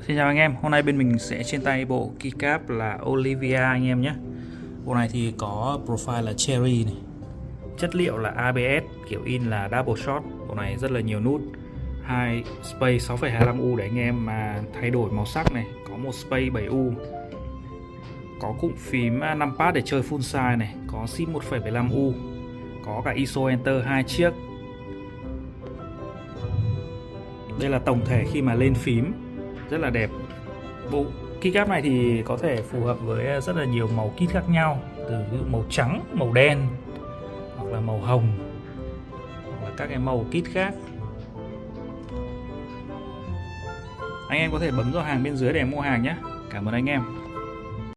Xin chào anh em, hôm nay bên mình sẽ trên tay bộ keycap là Olivia anh em nhé. Bộ này thì có profile là Cherry này, chất liệu là ABS, kiểu in là double shot. Bộ này rất là nhiều nút, hai space 6,25U để anh em mà thay đổi màu sắc này, có một space 7U, có cụm phím 5 pad để chơi full size này, có SIP 1,75U, có cả ISO Enter 2 chiếc. Đây là tổng thể khi mà lên phím, rất là đẹp. Bộ keycap này thì có thể phù hợp với rất là nhiều màu kit khác nhau, từ ví dụ màu trắng, màu đen, hoặc là màu hồng, hoặc là các cái màu kit khác. Anh em có thể bấm vào hàng bên dưới để mua hàng nhé. Cảm ơn anh em.